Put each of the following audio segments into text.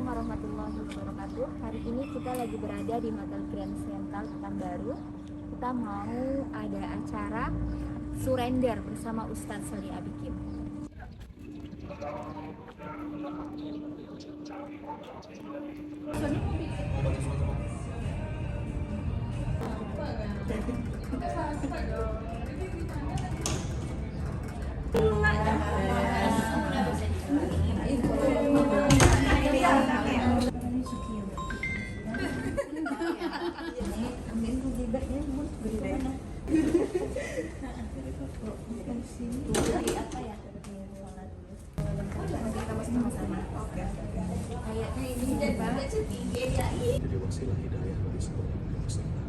Assalamualaikum warahmatullahi wabarakatuh. Hari ini kita lagi berada di Hotel Grand Central Pekanbaru. Kita mau ada acara surrender bersama Ustadz Soli Abikin. Jadi wasilah hidayah bagi seluruh muslimin.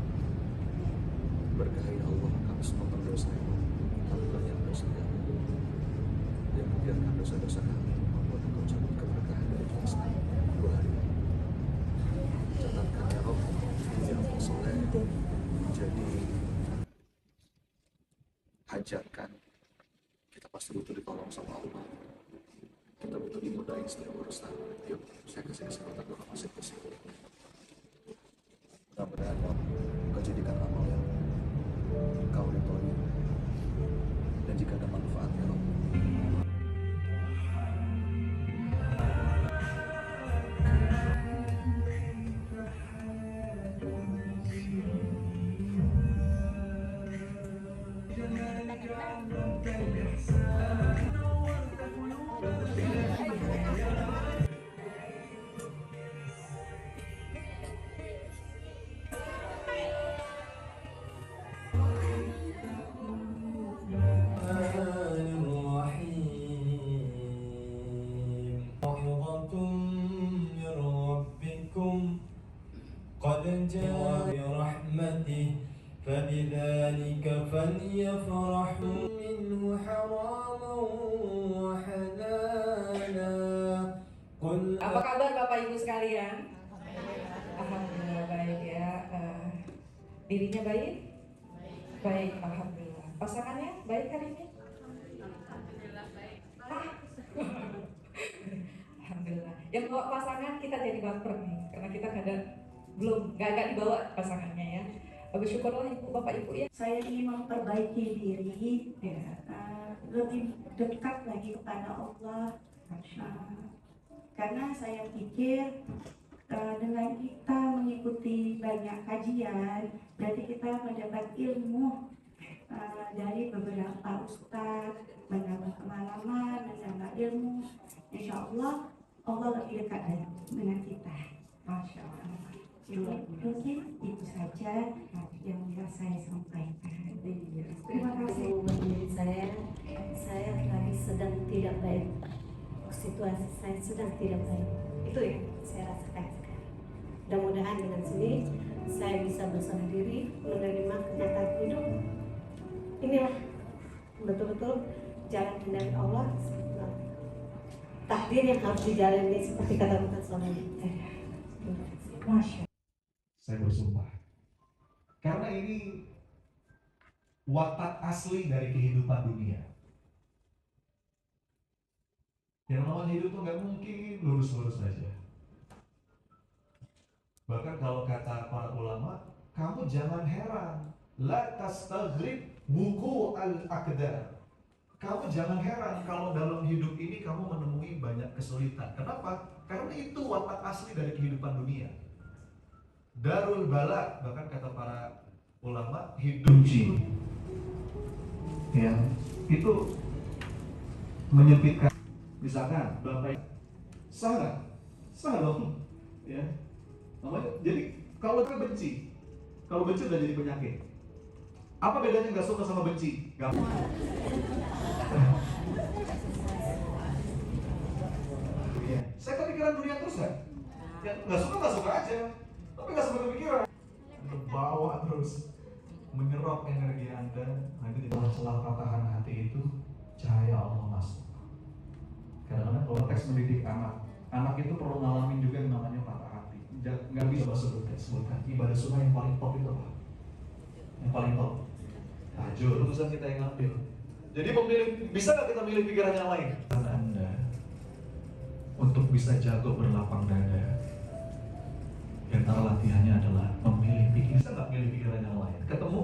Berkahi Allah akan semua dosa kami banyak dosa yang membiarkan dosa-dosa kami membuat engkau cabut keberkahan dari kita semua 2 hari. Catatkan ya Rob, ya Allah soleh. Jadi hajatkan kita pasti butuh ditolong sama Allah. Kita butuh dimudahin setiap urusan. Yuk, saya kasih kesempatan doa masing-masing. Mudah-mudahan engkau jadikan amal yang engkau ridhoi, dan jika ada manfaatnya Rob, قد جاء برحمته فبذلك فليفرحوا منه حراما وحلالا قل. Apa kabar Bapak Ibu sekalian? Alhamdulillah baik ya. Dirinya baik? Baik, alhamdulillah. Pasangannya baik hari ini? Alhamdulillah baik. Alhamdulillah. Yang bawa pasangan kita jadi baper nih, karena kita nggak dibawa pasangannya ya. Bersyukurlah ibu bapak ibu ya. Saya ingin memperbaiki diri, lebih dekat lagi kepada Allah. Karena saya pikir dengan kita mengikuti banyak kajian, berarti kita mendapat ilmu dari beberapa ustadz, menambah pengalaman, menambah ilmu. Insya Allah Allah lebih dekat dengan kita. Masya Allah. Mungkin itu saja yang bisa saya sampaikan. Terima kasih. Menurut saya lagi sedang tidak baik. Situasi saya sedang tidak baik. Itu ya saya rasakan sekarang. Mudah-mudahan dengan sini saya bisa berserah diri menerima kenyataan hidup. Inilah betul-betul jalan dari Allah. Takdir yang harus dijalani seperti kata Bukan Soleh. Masya. Saya bersumpah, karena ini watak asli dari kehidupan dunia. Yang namanya hidup tuh nggak mungkin lurus-lurus saja. Bahkan kalau kata para ulama, kamu jangan heran, la tastaghrib wuku al-aqdar. Kamu jangan heran kalau dalam hidup ini kamu menemui banyak kesulitan. Kenapa? Karena itu watak asli dari kehidupan dunia. Darul bala, bahkan kata para ulama, hidup uji. Ya, itu menyempitkan. Misalkan bapak sah dong, ya. Namanya, jadi kalau kita benci, udah jadi penyakit. Apa bedanya nggak suka sama benci? Gak. Ya, saya kepikiran dunia terus kan? Ya, nggak suka aja. Tapi nggak sempat kepikiran, terbawa terus, menyerap energi Anda. Nah, itu di celah patahan hati itu cahaya Allah masuk. Kadang-kadang kalau teks mendidik anak itu perlu ngalamin juga yang namanya patah hati. Nggak bisa sebutkan ibadah sunnah yang paling top itu apa? Yang paling top tahajud, urusan kita yang ngambil. Jadi bisa nggak kita milih pikiran yang lain? Anda untuk bisa jago berlapang dada. Di antara latihannya adalah memilih pikiran. Bisa nggak milih pikiran yang lain? Ketemu,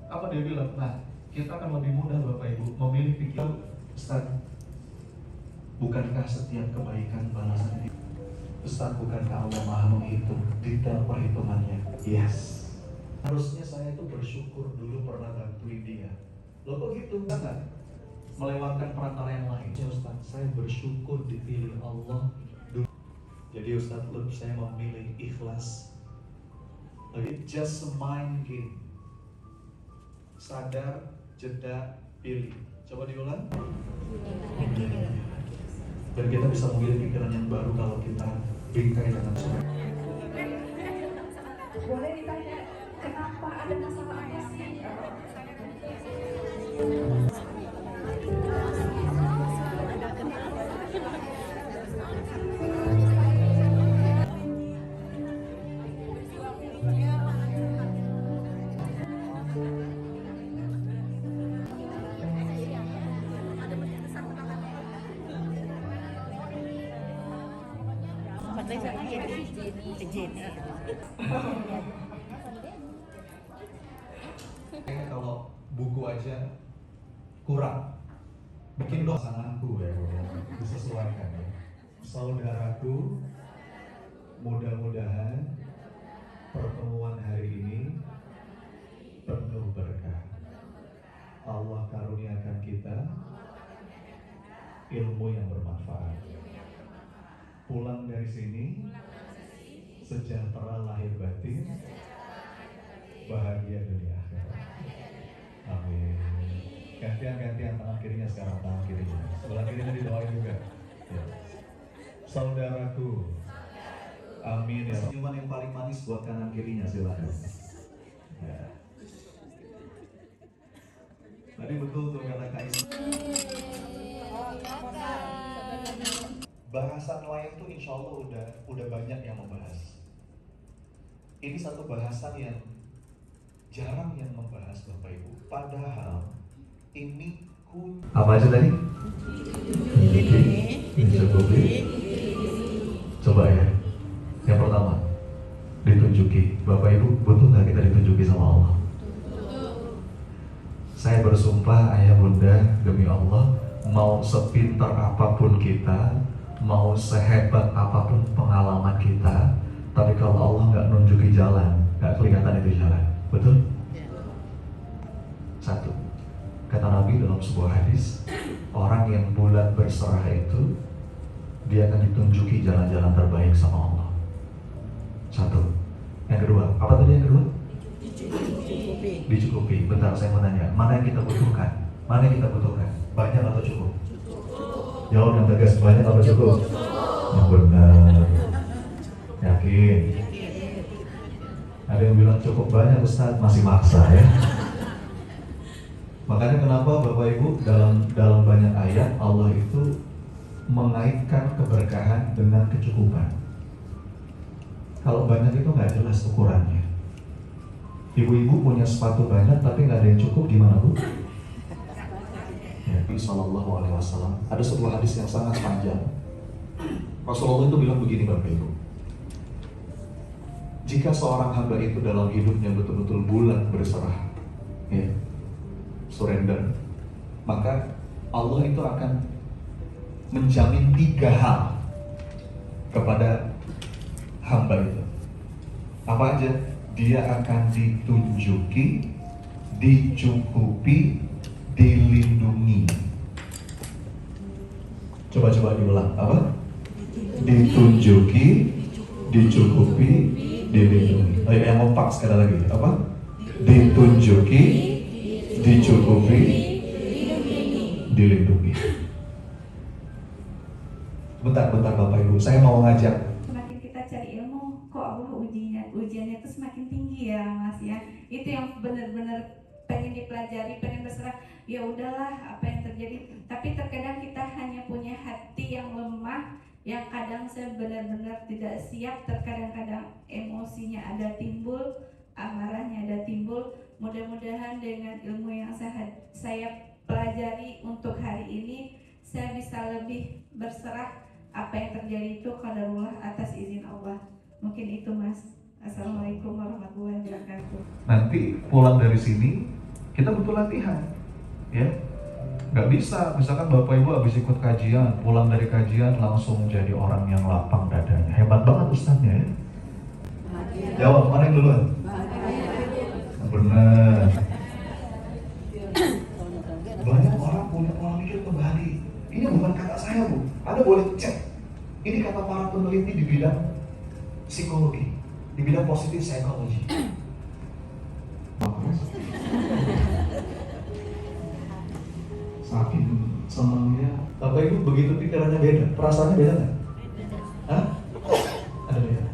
apa dia bilang? Nah, kita akan lebih mudah Bapak Ibu memilih pikiran. Ustaz, bukankah setiap kebaikan balasan itu? Ustaz, bukankah Allah Maha menghitung detail perhitungannya? Yes. Harusnya saya itu bersyukur dulu pernah bantuin dia. Loh kok gitu? Enggak. Melewatkan perantara yang lain. Ya Ustaz, saya bersyukur dipilih Allah dulu. Jadi Ustaz, saya memilih ikhlas. It's just a mind game. Sadar, jeda, pilih. Coba diulang. Dan kita bisa memilih pikiran yang baru kalau kita bingkai dengan surat. Boleh ditanya, kenapa ada masalah apa sih? Kalau buku aja kurang, bikin dong pasanganku ya, disesuaikan ya. Saudaraku, mudah-mudahan pertemuan hari ini penuh berkah. Allah karuniakan kita ilmu yang bermanfaat. Pulang dari sini sejahtera lahir batin, bahagia dunia akhirat. Amin. Gantian tangan kirinya sekarang, tangan kirinya. Sebelah kirinya didoain juga. Ya. Saudaraku. Amin ya. Senyuman yang paling manis buat kanan kirinya silakan. Ya. Tadi betul tuh kata Kak Is. Bahasa nelayan tuh insya Allah udah banyak yang membahas. Ini satu bahasan yang jarang yang membahas Bapak Ibu. Padahal ini apa aja tadi? Dicukupi. Coba ya. Yang pertama, ditunjuki. Bapak Ibu, butuh nggak kita ditunjuki sama Allah? Saya bersumpah ayah bunda demi Allah, mau sepintar apapun kita, mau sehebat apapun pengalaman kita, tapi kalau Allah nggak nunjuki jalan, nggak kelihatan itu jalan. Betul? Satu, kata Nabi dalam sebuah hadis, orang yang bulat berserah itu, dia akan ditunjuki jalan-jalan terbaik sama Allah. Satu. Yang kedua, apa tadi yang kedua? Dicukupi. Bentar, saya mau nanya, mana yang kita butuhkan? Mana yang kita butuhkan? Banyak atau cukup? Jawab yang tegas, banyak atau cukup? Yang benar. Yakin? Ada yang bilang cukup banyak Ustaz, masih maksa ya. Makanya kenapa Bapak Ibu dalam banyak ayat Allah itu mengaitkan keberkahan dengan kecukupan. Kalau banyak itu nggak jelas ukurannya. Ibu-ibu punya sepatu banyak tapi nggak ada yang cukup, gimana Bu? Nabi Sallallahu Alaihi Wasallam ada sebuah hadis yang sangat panjang. Rasulullah itu bilang begini Bapak Ibu, jika seorang hamba itu dalam hidupnya betul-betul bulat berserah, ya, surrender, maka Allah itu akan menjamin 3 hal kepada hamba itu. Apa aja? Dia akan ditunjuki, dicukupi, dilindungi. Coba diulang. Apa? Ditunjuki, dicukupi, dilindungi. Ayo yang kompak sekali lagi. Apa? Ditunjuki, dicukupi, dilindungi. Bentar Bapak Ibu, saya mau ngajak. Semakin kita cari ilmu, kok Allah ujiannya itu semakin tinggi ya Mas ya. Itu yang benar-benar pengen dipelajari, pengen berserah. Ya udahlah apa yang terjadi. Tapi terkadang kita hanya punya hati yang lemah, yang kadang saya benar-benar tidak siap. Terkadang-kadang emosinya ada timbul, amarahnya ada timbul. Mudah-mudahan dengan ilmu yang saya pelajari untuk hari ini, saya bisa lebih berserah apa yang terjadi itu qadarullah atas izin Allah. Mungkin itu Mas. Assalamualaikum warahmatullahi wabarakatuh. Nanti pulang dari sini kita butuh latihan, ya. Nggak bisa, misalkan Bapak Ibu habis ikut kajian, pulang dari kajian langsung jadi orang yang lapang dadanya. Hebat banget Ustaznya ya. Jawab, mana yang duluan? Benar. Banyak orang punya pola pikir kembali. Ini bukan kata saya Bu, Anda boleh cek. Ini kata para peneliti di bidang psikologi, di bidang positif psikologi. Saking senangnya, Bapak Ibu begitu pikirannya beda, perasaannya beda nggak? Hah? Ada beda.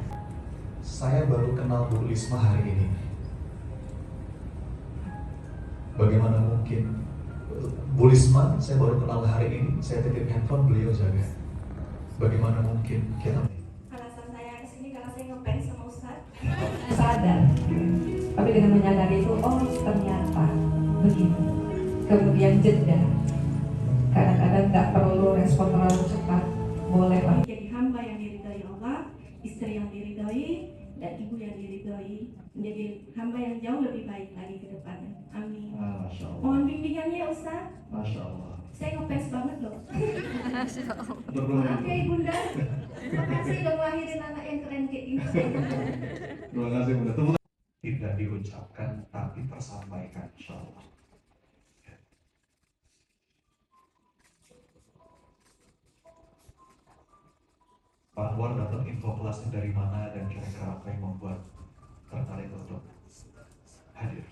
Saya baru kenal Bu Lisma hari ini. Bagaimana mungkin Bu Lisma, saya baru kenal hari ini, saya titip handphone, beliau jaga. Bagaimana mungkin kita? Alasan saya kesini karena saya ngefans sama Ustaz. Sadar, tapi dengan menyadari itu, oh ternyata begini. Kemudian jeda. Kadang-kadang nggak perlu respon terlalu cepat, boleh lah. Jadi hamba yang diridhai Allah, istri yang diridhai, dan ibu yang diridhai, menjadi hamba yang jauh lebih baik lagi ke depannya. Amin. Masya Allah. Mohon bimbingannya ya Ustaz. Masya Allah. Saya ngefans banget loh. Berdoa. Maaf ya Ibunda. Terima kasih udah ngelahirin anak yang keren kayak gini. Terima kasih Bunda. Tepuk tangan. Tidak diucapkan tapi tersampaikan, insya Allah. Pak Anwar dapat info kelasnya dari mana dan kira-kira apa yang membuat tertarik untuk hadir?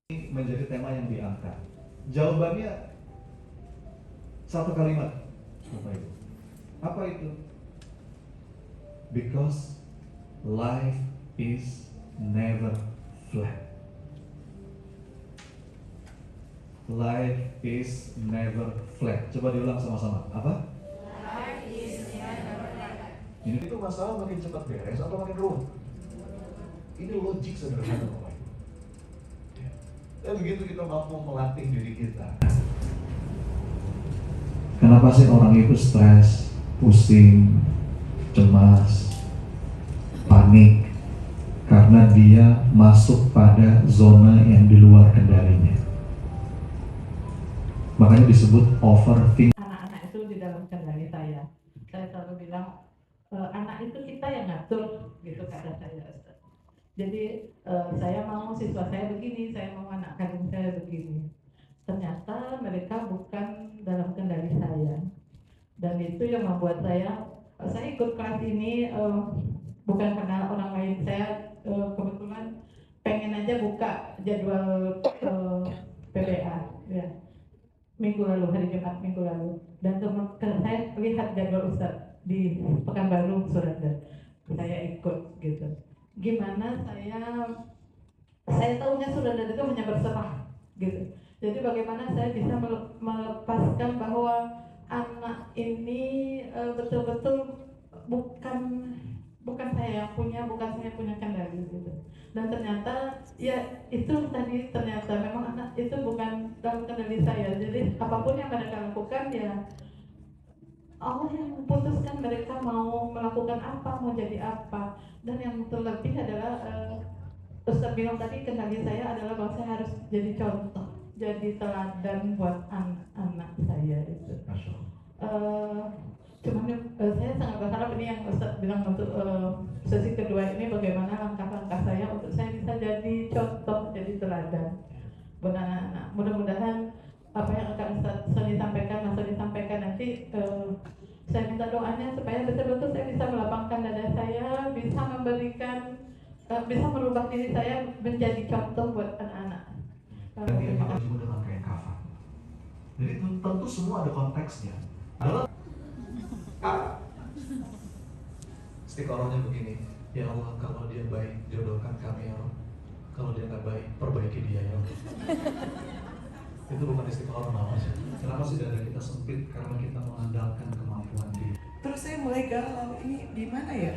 Ini menjadi tema yang diangkat. Jawabannya satu kalimat, Bapak Ibu. Apa itu? Because life is never flat. Life is never flat. Coba diulang sama-sama. Apa? Life is never flat. Ini itu masalah makin cepat beres atau makin rumit? Ini logik sederhana, Bapak Ibu. Dan begitu kita mampu melatih diri kita. Kenapa sih orang itu stres, pusing, cemas, panik? Karena dia masuk pada zona yang di luar kendalinya. Makanya disebut overthinking. Anak-anak itu di dalam kendali saya. Saya selalu bilang, anak itu kita yang ngatur, gitu kata saya. Jadi saya mau siswa saya begini, saya mau anak kandung saya begini. Ternyata mereka bukan dalam kendali saya. Dan itu yang membuat saya ikut kelas ini bukan karena orang lain. Saya kebetulan pengen aja buka jadwal PBA ya. Minggu lalu, hari Jumat minggu lalu, dan saya lihat jadwal Ustadz di Pekanbaru Surabaya, saya ikut gitu. Gimana saya tahunya Surabaya itu hanya berserah gitu. Jadi bagaimana saya bisa melepaskan bahwa anak ini betul-betul bukan saya yang punya, bukan saya punya kendali gitu. Dan ternyata ya itu tadi ternyata memang anak itu bukan dalam kendali saya. Jadi apapun yang mereka lakukan ya Allah yang memutuskan mereka mau melakukan apa, mau jadi apa. Dan yang terlebih adalah Ustaz bilang tadi kendali saya adalah bahwa saya harus jadi contoh, jadi teladan buat anak-anak saya itu. Cuman saya sangat berharap ini yang Ustaz bilang untuk sesi kedua ini bagaimana langkah-langkah saya untuk saya bisa jadi contoh, jadi teladan buat anak-anak. Mudah-mudahan apa yang akan Ustaz Sony sampaikan, Mas Sony sampaikan nanti saya minta doanya supaya betul-betul saya bisa melapangkan dada saya, bisa memberikan, bisa merubah diri saya menjadi contoh buat anak-anak. Terima kasih dengan kain kafan. Jadi tentu semua ada konteksnya. Adalah istiqorohnya begini, ya Allah kalau dia baik jodohkan kami ya Allah, kalau dia nggak baik perbaiki dia ya Allah. Itu bukan istiqoroh namanya. Kenapa sih dada kita sempit? Karena kita mengandalkan kemampuan diri. Terus saya mulai galau, ini di mana ya?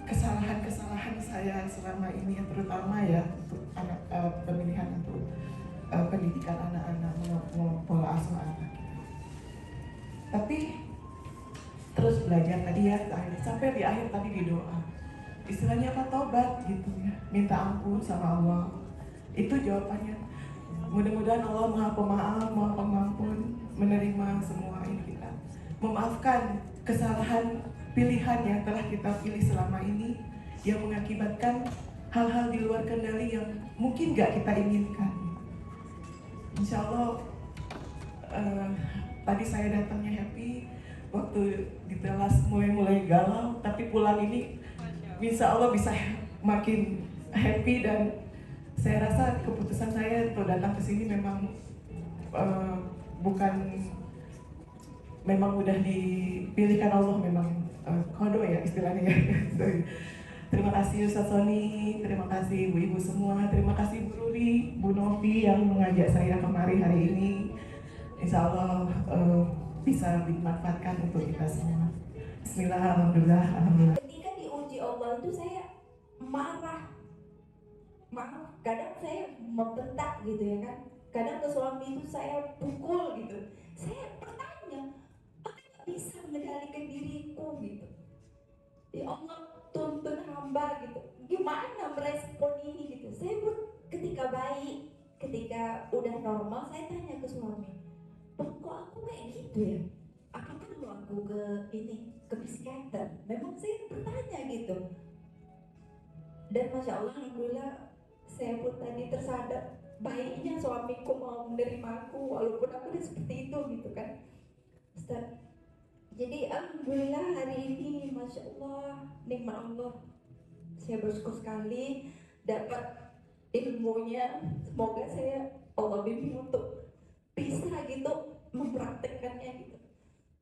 kesalahan-kesalahan saya selama ini, terutama ya untuk anak pemilihan untuk pendidikan anak-anak, pola asuh anak. Tapi terus belajar tadi ya, sampai di akhir tadi di doa, istilahnya apa, tobat gitu ya, minta ampun sama Allah. Itu jawabannya. Mudah-mudahan Allah Maha Pemaaf, Maha Pengampun, menerima semua ini kita, memaafkan kesalahan pilihan yang telah kita pilih selama ini yang mengakibatkan hal-hal di luar kendali yang mungkin gak kita inginkan. Insya Allah tadi saya datangnya happy, waktu di telas mulai galau, tapi pulang ini insya Allah bisa makin happy. Dan saya rasa keputusan saya untuk datang ke sini memang memang udah dipilihkan Allah, memang kodo ya istilahnya ya. Terima kasih Ustaz Sony, terima kasih ibu-ibu semua, terima kasih Bu Ruri, Bu Novi yang mengajak saya kemari hari ini. Insya Allah bisa dimanfaatkan untuk kita semua. Bismillah, alhamdulillah, alhamdulillah. Ketika diuji Allah itu saya marah, kadang saya membentak gitu ya kan, kadang ke suami itu saya pukul gitu. Saya bertanya, aku gak bisa mengendalikan diriku gitu. Ya Allah, tuntun hamba gitu. Gimana merespon ini gitu? Saya pun ketika baik, ketika udah normal, saya tanya ke suami, kok aku kayak gitu ya? Apa perlu aku ke psikiater? Memang saya bertanya gitu. Dan Masya Allah, alhamdulillah, saya pun tadi tersadar baiknya suamiku mau menerima aku walaupun aku udah seperti itu gitu kan, Ustaz. Jadi alhamdulillah hari ini Masya Allah, nikmat Allah, saya bersyukur sekali dapat ilmunya. Semoga saya Allah bimbing untuk bisa gitu mempraktekkannya gitu,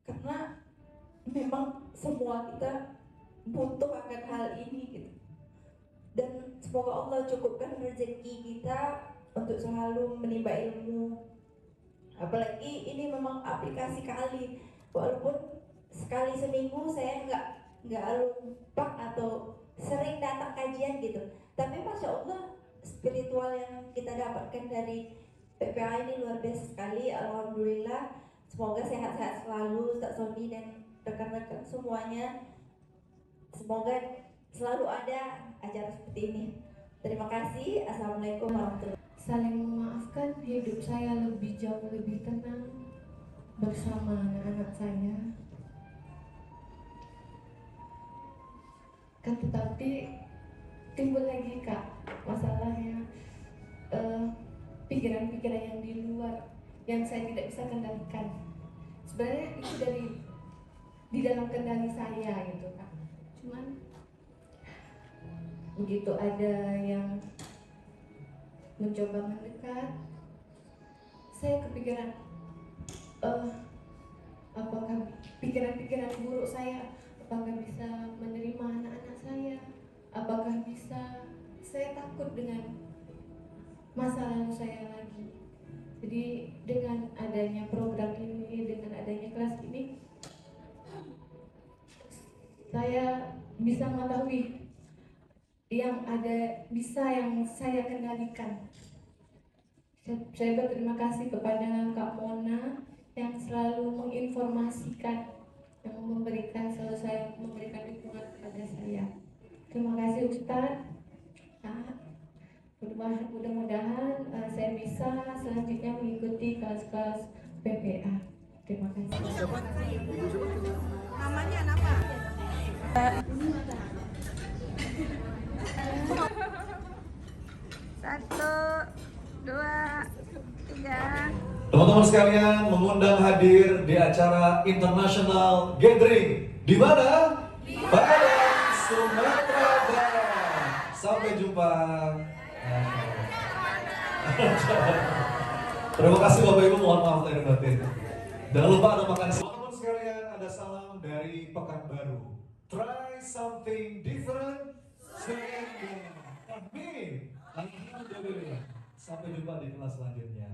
karena memang semua kita butuh akan hal ini gitu. Dan semoga Allah cukupkan rezeki kita untuk selalu menimba ilmu. Apalagi ini memang aplikasi kali, walaupun sekali seminggu saya nggak lupa atau sering datang kajian gitu, tapi Masya Allah spiritual yang kita dapatkan dari PPA ini luar biasa sekali. Alhamdulillah, semoga sehat-sehat selalu Ustaz Sony dan rekan-rekan semuanya. Semoga selalu ada acara seperti ini. Terima kasih. Assalamualaikum warahmatullahi wabarakatuh. Saling memaafkan, hidup saya jauh lebih tenang bersama anak-anak saya. Kan tetapi timbul lagi Kak masalahnya, pikiran-pikiran yang di luar yang saya tidak bisa kendalikan. Sebenarnya itu di dalam kendali saya gitu Kak. Cuman begitu ada yang mencoba mendekat, saya kepikiran apakah pikiran-pikiran buruk saya, apakah bisa menerima anak-anak saya, apakah bisa, saya takut dengan masa lalu saya lagi. Jadi dengan adanya program ini, dengan adanya kelas ini, saya bisa mengetahui yang saya kendalikan. Saya berterima kasih kepada Kak Mona yang selalu menginformasikan, yang selalu memberikan dukungan kepada saya. Terima kasih Ustadz. Mudah-mudahan saya bisa selanjutnya mengikuti kelas-kelas PPA. Terima kasih. Namanya apa? Satu, dua, tiga. Teman-teman sekalian, mengundang hadir di acara International Gathering. Di mana? Padang, Sumatera Barat. Sampai jumpa. Terima kasih Bapak Ibu, mohon maaf lahir batin. Jangan lupa ada makan. Teman-teman sekalian, ada salam dari Pekanbaru. Try something different. Amin. Alhamdulillah. Sampai jumpa di kelas selanjutnya.